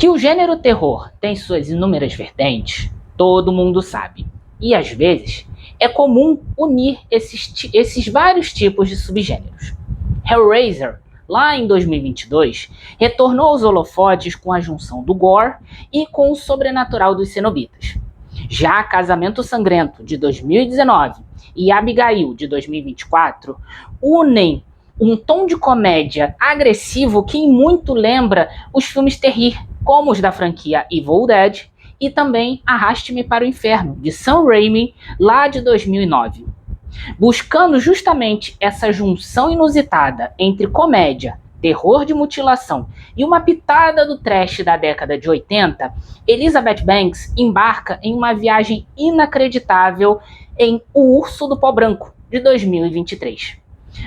Que o gênero terror tem suas inúmeras vertentes, todo mundo sabe. E às vezes é comum unir esses vários tipos de subgêneros. Hellraiser, lá em 2022, retornou aos holofotes com a junção do gore e com o sobrenatural dos cenobitas. Já Casamento Sangrento, de 2019, e Abigail, de 2024, unem um tom de comédia agressivo que em muito lembra os filmes terrir, como os da franquia Evil Dead, e também Arraste-me para o Inferno, de Sam Raimi, lá de 2009. Buscando justamente essa junção inusitada entre comédia, terror de mutilação e uma pitada do trash da década de 80, Elizabeth Banks embarca em uma viagem inacreditável em O Urso do Pó Branco, de 2023.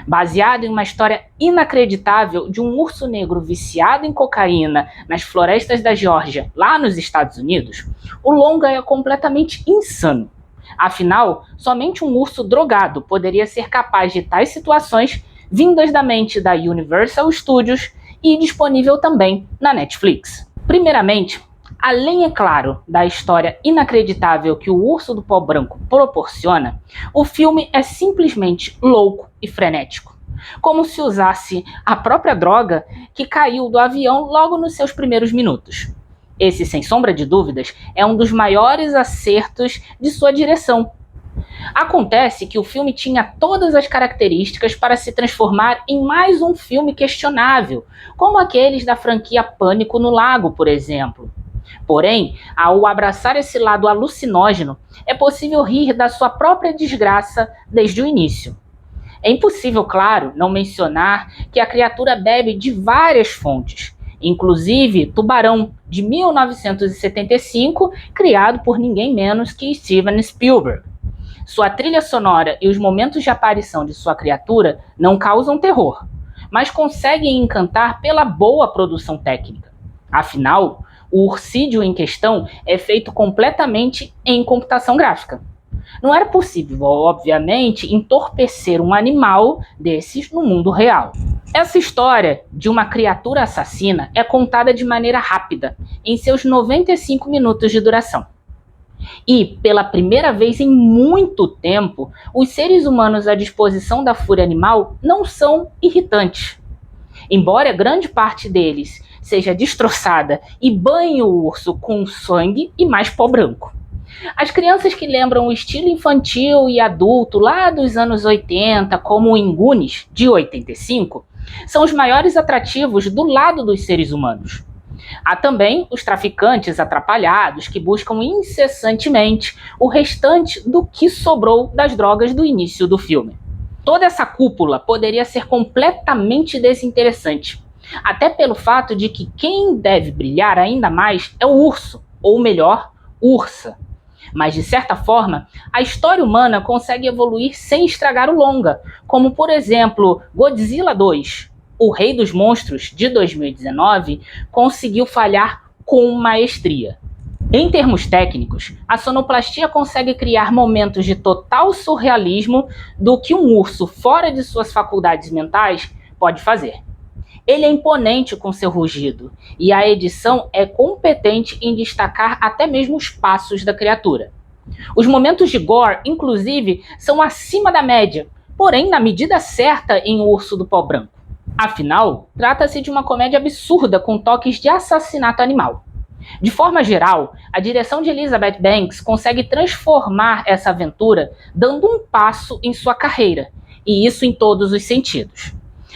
Baseado em uma história inacreditável de um urso negro viciado em cocaína nas florestas da Geórgia, lá nos Estados Unidos, o longa é completamente insano. Afinal, somente um urso drogado poderia ser capaz de tais situações vindas da mente da Universal Studios e disponível também na Netflix. Primeiramente, além, é claro, da história inacreditável que o Urso do Pó Branco proporciona, o filme é simplesmente louco e frenético, como se usasse a própria droga que caiu do avião logo nos seus primeiros minutos. Esse, sem sombra de dúvidas, é um dos maiores acertos de sua direção. Acontece que o filme tinha todas as características para se transformar em mais um filme questionável, como aqueles da franquia Pânico no Lago, por exemplo. Porém, ao abraçar esse lado alucinógeno, é possível rir da sua própria desgraça desde o início. É impossível, claro, não mencionar que a criatura bebe de várias fontes, inclusive Tubarão, de 1975, criado por ninguém menos que Steven Spielberg. Sua trilha sonora e os momentos de aparição de sua criatura não causam terror, mas conseguem encantar pela boa produção técnica. Afinal, o ursídeo em questão é feito completamente em computação gráfica. Não era possível, obviamente, entorpecer um animal desses no mundo real. Essa história de uma criatura assassina é contada de maneira rápida, em seus 95 minutos de duração. E, pela primeira vez em muito tempo, os seres humanos à disposição da fúria animal não são irritantes. Embora grande parte deles seja destroçada e banhe o urso com sangue e mais pó branco. As crianças que lembram o estilo infantil e adulto lá dos anos 80, como o Goonies, de 85, são os maiores atrativos do lado dos seres humanos. Há também os traficantes atrapalhados que buscam incessantemente o restante do que sobrou das drogas do início do filme. Toda essa cúpula poderia ser completamente desinteressante, até pelo fato de que quem deve brilhar ainda mais é o urso, ou melhor, ursa. Mas, de certa forma, a história humana consegue evoluir sem estragar o longa, como, por exemplo, Godzilla 2, o Rei dos Monstros, de 2019, conseguiu falhar com maestria. Em termos técnicos, a sonoplastia consegue criar momentos de total surrealismo do que um urso fora de suas faculdades mentais pode fazer. Ele é imponente com seu rugido, e a edição é competente em destacar até mesmo os passos da criatura. Os momentos de gore, inclusive, são acima da média, porém na medida certa em O Urso do Pó Branco. Afinal, trata-se de uma comédia absurda com toques de assassinato animal. De forma geral, a direção de Elizabeth Banks consegue transformar essa aventura dando um passo em sua carreira, e isso em todos os sentidos.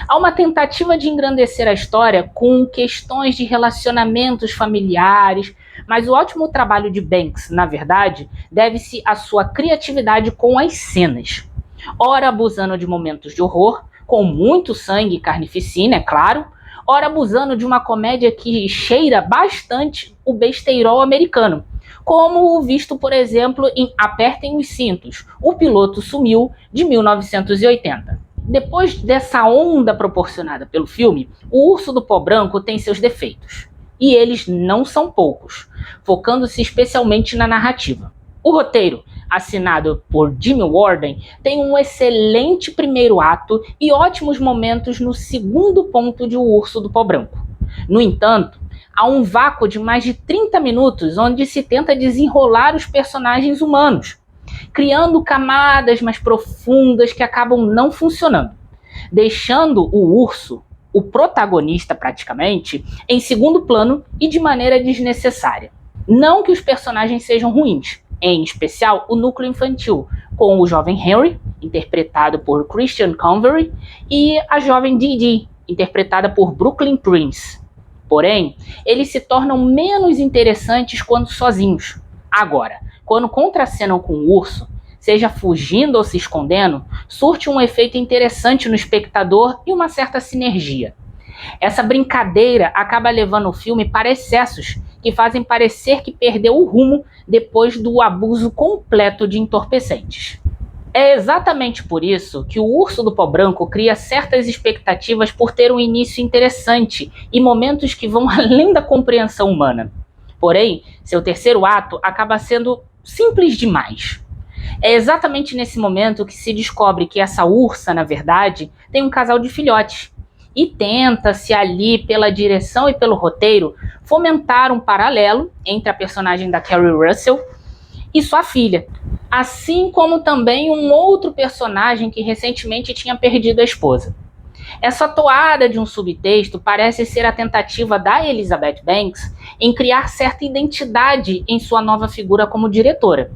Há uma tentativa de engrandecer a história com questões de relacionamentos familiares, mas o ótimo trabalho de Banks, na verdade, deve-se à sua criatividade com as cenas. Ora abusando de momentos de horror, com muito sangue e carnificina, é claro, ora abusando de uma comédia que cheira bastante o besteirol americano, como o visto, por exemplo, em Apertem os Cintos, O Piloto Sumiu, de 1980. Depois dessa onda proporcionada pelo filme, O Urso do Pó Branco tem seus defeitos. E eles não são poucos, focando-se especialmente na narrativa. O roteiro, assinado por Jimmy Warden, tem um excelente primeiro ato e ótimos momentos no segundo ponto de O Urso do Pó Branco. No entanto, há um vácuo de mais de 30 minutos onde se tenta desenrolar os personagens humanos, criando camadas mais profundas que acabam não funcionando, deixando o urso, o protagonista praticamente, em segundo plano e de maneira desnecessária. Não que os personagens sejam ruins, em especial o núcleo infantil, com o jovem Henry, interpretado por Christian Convery, e a jovem Dee, interpretada por Brooklyn Prince. Porém, eles se tornam menos interessantes quando sozinhos. Agora, quando contracenam com o urso, seja fugindo ou se escondendo, surte um efeito interessante no espectador e uma certa sinergia. Essa brincadeira acaba levando o filme para excessos que fazem parecer que perdeu o rumo depois do abuso completo de entorpecentes. É exatamente por isso que o Urso do Pó Branco cria certas expectativas por ter um início interessante e momentos que vão além da compreensão humana. Porém, seu terceiro ato acaba sendo simples demais. É exatamente nesse momento que se descobre que essa ursa, na verdade, tem um casal de filhotes. E tenta-se ali, pela direção e pelo roteiro, fomentar um paralelo entre a personagem da Keri Russell e sua filha. Assim como também um outro personagem que recentemente tinha perdido a esposa. Essa toada de um subtexto parece ser a tentativa da Elizabeth Banks em criar certa identidade em sua nova figura como diretora.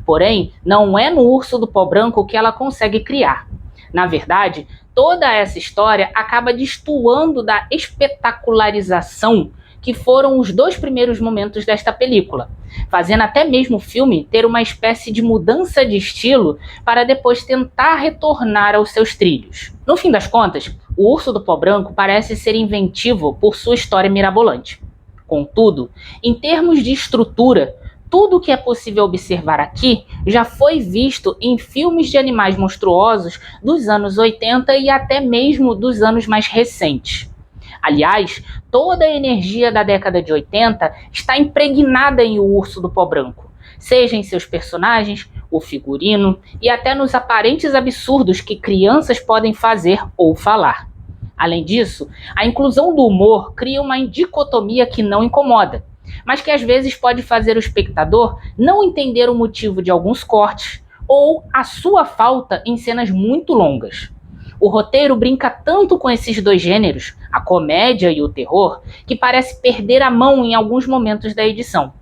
Porém, não é no Urso do Pó Branco que ela consegue criar. Na verdade, toda essa história acaba destoando da espetacularização que foram os 2 primeiros momentos desta película, fazendo até mesmo o filme ter uma espécie de mudança de estilo para depois tentar retornar aos seus trilhos. No fim das contas, o Urso do Pó Branco parece ser inventivo por sua história mirabolante. Contudo, em termos de estrutura, tudo o que é possível observar aqui já foi visto em filmes de animais monstruosos dos anos 80 e até mesmo dos anos mais recentes. Aliás, toda a energia da década de 80 está impregnada em O Urso do Pó Branco, seja em seus personagens, o figurino e até nos aparentes absurdos que crianças podem fazer ou falar. Além disso, a inclusão do humor cria uma dicotomia que não incomoda, mas que às vezes pode fazer o espectador não entender o motivo de alguns cortes ou a sua falta em cenas muito longas. O roteiro brinca tanto com esses 2 gêneros, a comédia e o terror, que parece perder a mão em alguns momentos da edição.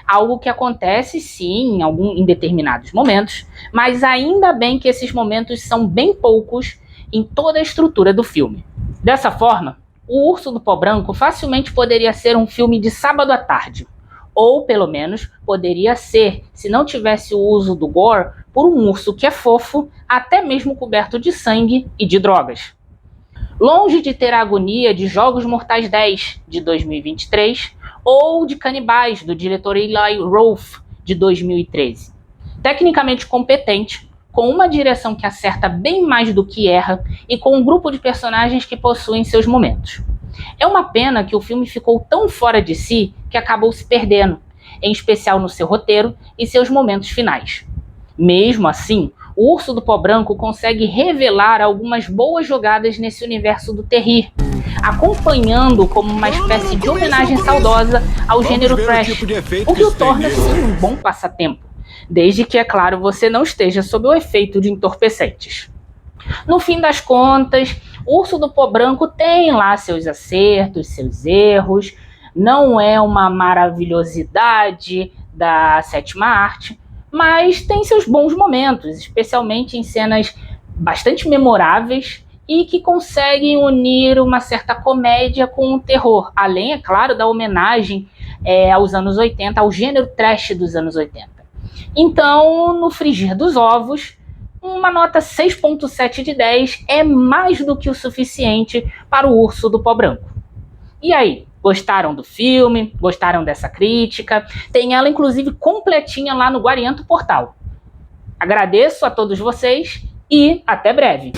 Algo que acontece, sim, em determinados momentos, mas ainda bem que esses momentos são bem poucos em toda a estrutura do filme. Dessa forma, O Urso do Pó Branco facilmente poderia ser um filme de sábado à tarde, ou pelo menos poderia ser, se não tivesse o uso do gore, por um urso que é fofo, até mesmo coberto de sangue e de drogas. Longe de ter a agonia de Jogos Mortais 10, de 2023, ou de Canibais, do diretor Eli Roth, de 2013. Tecnicamente competente, com uma direção que acerta bem mais do que erra e com um grupo de personagens que possuem seus momentos. É uma pena que o filme ficou tão fora de si que acabou se perdendo, em especial no seu roteiro e seus momentos finais. Mesmo assim, o Urso do Pó Branco consegue revelar algumas boas jogadas nesse universo do terrir, acompanhando como uma espécie de homenagem saudosa ao gênero trash, o que o torna sim um bom passatempo, desde que, é claro, você não esteja sob o efeito de entorpecentes. No fim das contas, o Urso do Pó Branco tem lá seus acertos, seus erros, não é uma maravilhosidade da sétima arte, mas tem seus bons momentos, especialmente em cenas bastante memoráveis e que conseguem unir uma certa comédia com o terror, além, é claro, da homenagem aos anos 80, ao gênero trash dos anos 80. Então, no frigir dos ovos, uma nota 6.7 de 10 é mais do que o suficiente para o Urso do Pó Branco. E aí, gostaram do filme? Gostaram dessa crítica? Tem ela, inclusive, completinha lá no Guariento Portal. Agradeço a todos vocês e até breve!